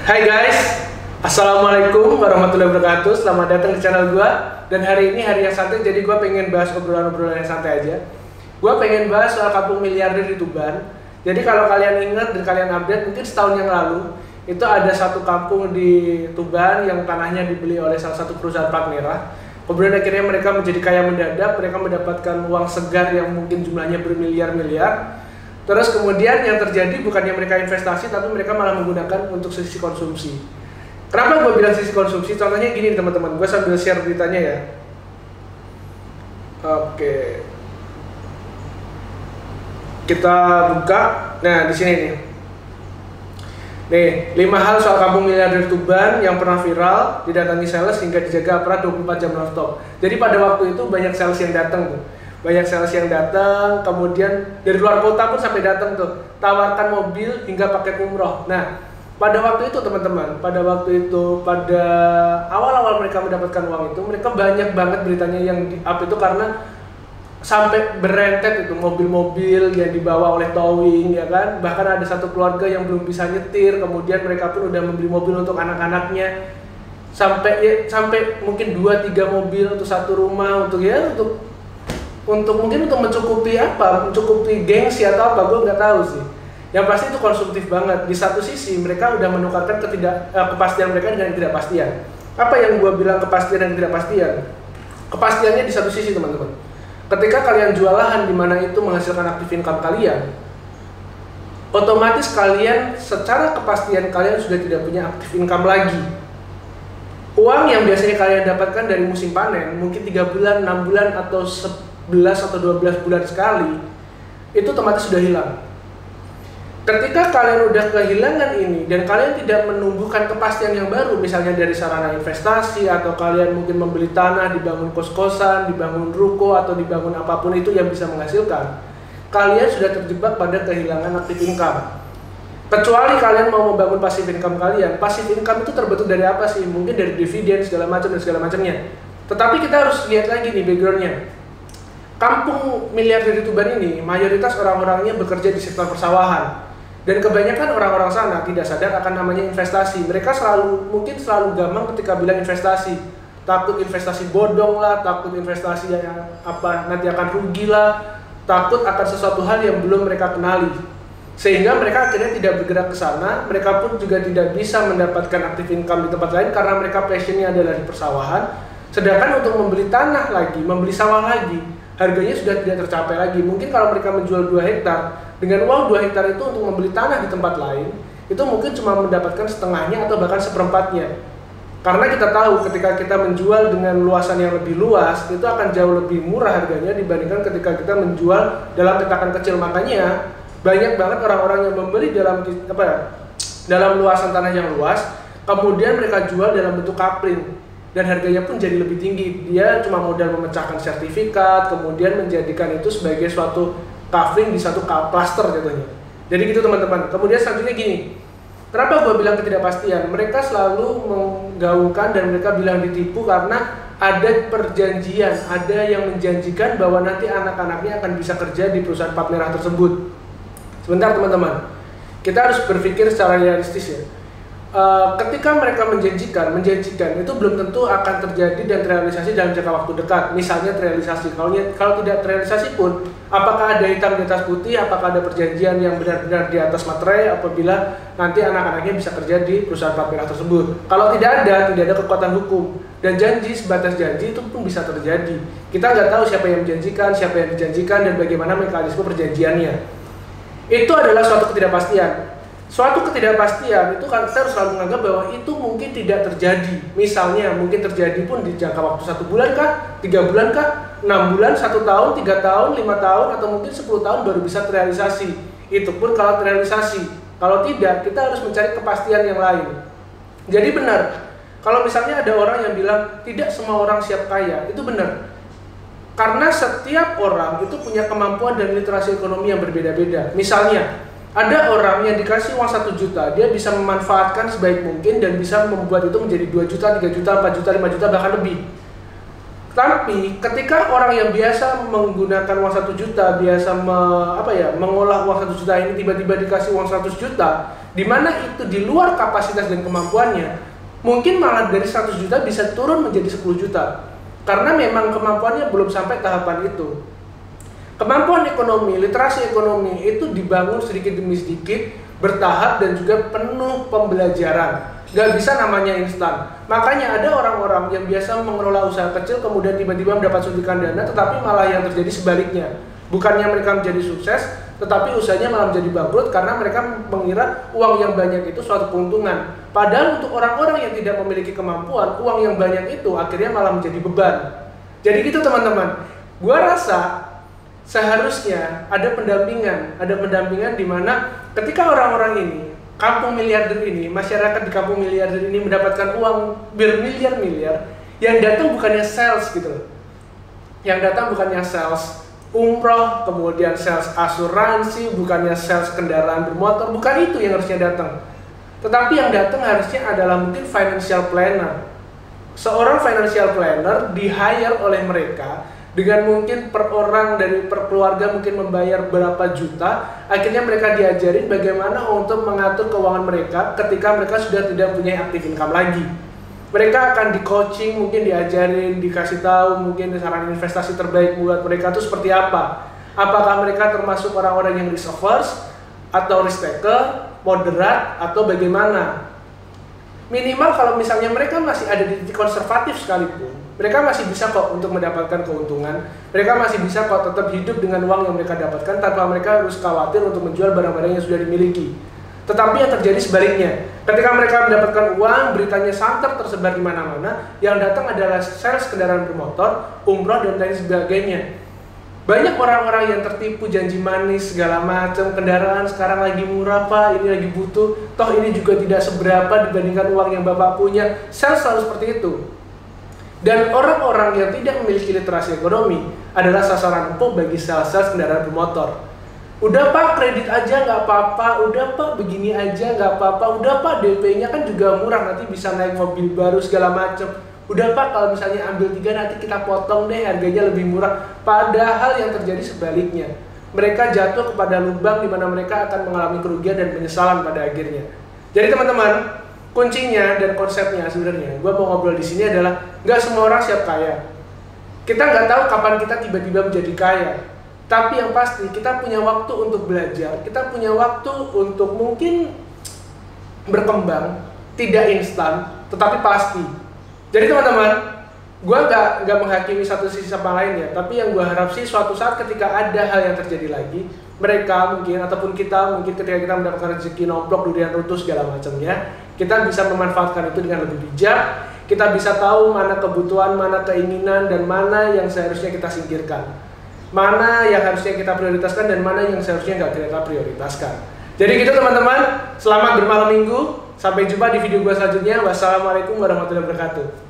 Hai guys, Assalamualaikum warahmatullahi wabarakatuh. Selamat datang di channel gua. Dan hari ini hari yang santai, jadi gua pengen bahas obrolan-obrolan yang santai aja. Gua pengen bahas soal kampung miliarder di Tuban. Jadi kalau kalian ingat dan kalian update, mungkin setahun yang lalu itu ada satu kampung di Tuban yang tanahnya dibeli oleh salah satu perusahaan plat merah. Kemudian akhirnya mereka menjadi kaya mendadak, mereka mendapatkan uang segar yang mungkin jumlahnya bermiliar-miliar. Terus kemudian yang terjadi bukannya mereka investasi, tapi mereka malah menggunakan untuk sisi konsumsi. Kenapa gue bilang sisi konsumsi? Contohnya gini teman-teman, gue sambil share beritanya ya. Oke, kita buka. Nah di sini nih. Nih, 5 hal soal kampung miliarder Tuban yang pernah viral, didatangi sales hingga dijaga aparat 24 jam non-stop. Jadi pada waktu itu banyak sales yang datang tuh. Kemudian dari luar kota pun sampai datang tuh, tawarkan mobil hingga paket umroh. Nah, pada waktu itu teman-teman, pada awal-awal mereka mendapatkan uang itu, mereka banyak banget beritanya yang di-up itu karena sampai berentet itu mobil-mobil yang dibawa oleh towing, ya kan? Bahkan ada satu keluarga yang belum bisa nyetir, kemudian mereka pun udah membeli mobil untuk anak-anaknya. Sampai mungkin 2-3 mobil untuk satu rumah, untuk mencukupi gengsi atau apa, gue nggak tahu sih. Yang pasti itu konsumtif banget. Di satu sisi mereka udah menukarkan kepastian mereka dengan ketidakpastian. Apa yang gue bilang kepastian dan ketidakpastian? Kepastiannya di satu sisi teman-teman. Ketika kalian jual lahan di mana itu menghasilkan aktif income kalian, otomatis kalian secara kepastian kalian sudah tidak punya aktif income lagi. Uang yang biasanya kalian dapatkan dari musim panen mungkin 3 bulan, 6 bulan atau 11 atau 12 bulan sekali, itu otomatis sudah hilang. Ketika kalian udah kehilangan ini dan kalian tidak menumbuhkan kepastian yang baru, misalnya dari sarana investasi atau kalian mungkin membeli tanah, dibangun kos-kosan, dibangun ruko atau dibangun apapun itu yang bisa menghasilkan, kalian sudah terjebak pada kehilangan aktif income. Kecuali kalian mau membangun passive income kalian. Passive income itu terbentuk dari apa sih? Mungkin dari dividen segala macam dan segala macamnya. Tetapi kita harus lihat lagi nih backgroundnya. Kampung miliarder di Tuban ini mayoritas orang-orangnya bekerja di sektor persawahan, dan kebanyakan orang-orang sana tidak sadar akan namanya investasi. Mereka selalu gampang ketika bilang investasi, takut investasi bodong lah, takut investasi yang nanti akan rugi lah, takut akan sesuatu hal yang belum mereka kenali, sehingga mereka akhirnya tidak bergerak ke sana. Mereka pun juga tidak bisa mendapatkan aktif income di tempat lain karena mereka passionnya adalah di persawahan. Sedangkan untuk membeli tanah lagi, membeli sawah lagi, harganya sudah tidak tercapai lagi. Mungkin kalau mereka menjual 2 hektar, dengan uang 2 hektar itu untuk membeli tanah di tempat lain, itu mungkin cuma mendapatkan setengahnya atau bahkan seperempatnya. Karena kita tahu ketika kita menjual dengan luasan yang lebih luas, itu akan jauh lebih murah harganya dibandingkan ketika kita menjual dalam petakan kecil. Makanya banyak banget orang-orang yang membeli dalam luasan tanah yang luas, kemudian mereka jual dalam bentuk kapling. Dan harganya pun jadi lebih tinggi. Dia cuma modal memecahkan sertifikat, kemudian menjadikan itu sebagai suatu kafling di satu klaster jatuhnya. Jadi gitu teman-teman. Kemudian selanjutnya gini, kenapa gue bilang ketidakpastian? Mereka selalu menggaungkan dan mereka bilang ditipu karena ada perjanjian, ada yang menjanjikan bahwa nanti anak-anaknya akan bisa kerja di perusahaan plat merah tersebut. Sebentar teman-teman, kita harus berpikir secara realistis ya. Ketika mereka menjanjikan itu belum tentu akan terjadi dan terrealisasi dalam jangka waktu dekat. Misalnya terrealisasi, kalau tidak terrealisasi pun, apakah ada hitam di atas putih, apakah ada perjanjian yang benar-benar di atas materai apabila nanti anak-anaknya bisa kerja di perusahaan plat merah tersebut. Kalau tidak ada kekuatan hukum, dan janji sebatas janji itu pun bisa terjadi. Kita nggak tahu siapa yang menjanjikan, siapa yang dijanjikan, dan bagaimana mekanisme perjanjiannya. Itu adalah suatu ketidakpastian. Suatu ketidakpastian itu kan kita harus selalu menganggap bahwa itu mungkin tidak terjadi. Misalnya mungkin terjadi pun di jangka waktu 1 bulan kah, 3 bulan kah, 6 bulan, 1 tahun, 3 tahun, 5 tahun, atau mungkin 10 tahun baru bisa terrealisasi. Itu pun kalau terrealisasi. Kalau tidak, kita harus mencari kepastian yang lain. Jadi benar, kalau misalnya ada orang yang bilang tidak semua orang siap kaya, itu benar. Karena setiap orang itu punya kemampuan dan literasi ekonomi yang berbeda-beda. Misalnya ada orang yang dikasih uang 1 juta, dia bisa memanfaatkan sebaik mungkin dan bisa membuat itu menjadi 2 juta, 3 juta, 4 juta, 5 juta, bahkan lebih. Tapi ketika orang yang biasa menggunakan uang 1 juta, biasa mengolah uang 1 juta ini tiba-tiba dikasih uang 100 juta, di mana itu di luar kapasitas dan kemampuannya, mungkin malah dari 100 juta bisa turun menjadi 10 juta. Karena memang kemampuannya belum sampai tahapan itu. Kemampuan ekonomi, literasi ekonomi itu dibangun sedikit demi sedikit, bertahap dan juga penuh pembelajaran. Gak bisa namanya instan. Makanya ada orang-orang yang biasa mengelola usaha kecil kemudian tiba-tiba mendapat suntikan dana, tetapi malah yang terjadi sebaliknya. Bukannya mereka menjadi sukses, tetapi usahanya malah menjadi bangkrut karena mereka mengira uang yang banyak itu suatu keuntungan. Padahal untuk orang-orang yang tidak memiliki kemampuan, uang yang banyak itu akhirnya malah menjadi beban. Jadi gitu teman-teman. Gua rasa seharusnya ada pendampingan di mana ketika orang-orang ini, kampung miliarder ini, masyarakat di kampung miliarder ini mendapatkan uang bermiliar-miliar, yang datang bukannya sales gitu loh. Yang datang bukannya sales umroh, kemudian sales asuransi, bukannya sales kendaraan bermotor, bukan itu yang harusnya datang. Tetapi yang datang harusnya adalah mungkin financial planner. Seorang financial planner di-hire oleh mereka dengan mungkin per orang dari per keluarga mungkin membayar berapa juta, akhirnya mereka diajarin bagaimana untuk mengatur keuangan mereka ketika mereka sudah tidak punya active income lagi. Mereka akan di coaching, mungkin diajarin, dikasih tahu mungkin saran investasi terbaik buat mereka itu seperti apa. Apakah mereka termasuk orang-orang yang risk averse atau risk taker, moderat, atau bagaimana. Minimal kalau misalnya mereka masih ada di titik konservatif sekalipun, mereka masih bisa kok untuk mendapatkan keuntungan. Mereka masih bisa kok tetap hidup dengan uang yang mereka dapatkan tanpa mereka harus khawatir untuk menjual barang-barang yang sudah dimiliki. Tetapi yang terjadi sebaliknya, ketika mereka mendapatkan uang, beritanya santer tersebar di mana-mana, yang datang adalah sales kendaraan bermotor, umroh, dan lain sebagainya. Banyak orang-orang yang tertipu janji manis segala macam, kendaraan sekarang lagi murah pak, ini lagi butuh, toh ini juga tidak seberapa dibandingkan uang yang bapak punya. Sales selalu seperti itu. Dan orang-orang yang tidak memiliki literasi ekonomi adalah sasaran empuk bagi sales kendaraan bermotor. Udah pak kredit aja nggak apa-apa, udah pak begini aja nggak apa-apa, udah pak DP-nya kan juga murah, nanti bisa naik mobil baru segala macam. Udah pak kalau misalnya ambil 3 nanti kita potong deh harganya lebih murah. Padahal yang terjadi sebaliknya, mereka jatuh kepada lubang di mana mereka akan mengalami kerugian dan penyesalan pada akhirnya. Jadi teman-teman, kuncinya dan konsepnya sebenarnya, gue mau ngobrol di sini adalah nggak semua orang siap kaya. Kita nggak tahu kapan kita tiba-tiba menjadi kaya. Tapi yang pasti kita punya waktu untuk belajar, kita punya waktu untuk mungkin berkembang, tidak instan, tetapi pasti. Jadi teman-teman, gue nggak menghakimi satu sisi sama lain ya, tapi yang gue harap sih suatu saat ketika ada hal yang terjadi lagi, mereka mungkin ataupun kita mungkin ketika kita mendapatkan rezeki nomplok, durian runtuh segala macamnya, kita bisa memanfaatkan itu dengan lebih bijak. Kita bisa tahu mana kebutuhan, mana keinginan, dan mana yang seharusnya kita singkirkan. Mana yang harusnya kita prioritaskan dan mana yang seharusnya nggak kita prioritaskan. Jadi gitu teman-teman, selamat bermalam minggu. Sampai jumpa di video gue selanjutnya. Wassalamualaikum warahmatullahi wabarakatuh.